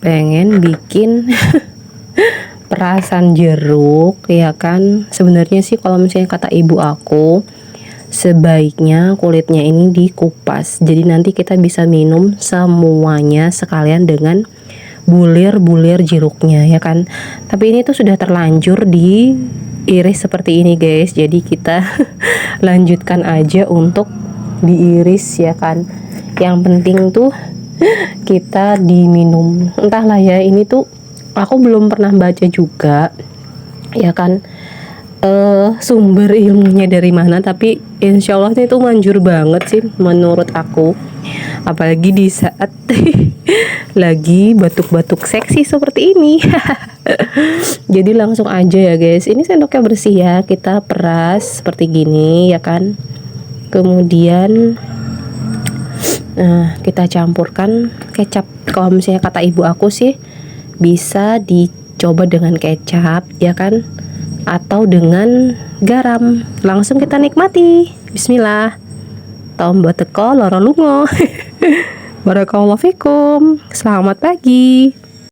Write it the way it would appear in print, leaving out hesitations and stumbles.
pengen bikin perasan jeruk ya kan. Sebenarnya sih kalau misalnya kata ibu aku, sebaiknya kulitnya ini dikupas. Jadi nanti kita bisa minum semuanya sekalian dengan bulir-bulir jeruknya ya kan. Tapi ini tuh sudah terlanjur diiris seperti ini guys. Jadi kita lanjutkan aja untuk diiris ya kan. Yang penting tuh kita diminum. Entahlah ya, ini tuh aku belum pernah baca juga ya kan, sumber ilmunya dari mana, tapi insya Allah itu manjur banget sih menurut aku, apalagi di saat lagi batuk-batuk seksi seperti ini. Jadi langsung aja ya guys, ini sendoknya bersih ya, kita peras seperti gini ya kan, kemudian kita campurkan kecap. Kalau misalnya kata ibu aku sih bisa dicoba dengan kecap ya kan, atau dengan garam. Langsung kita nikmati. Bismillah. Tombo teko loro lungo. Barakallahu fikum. Selamat pagi.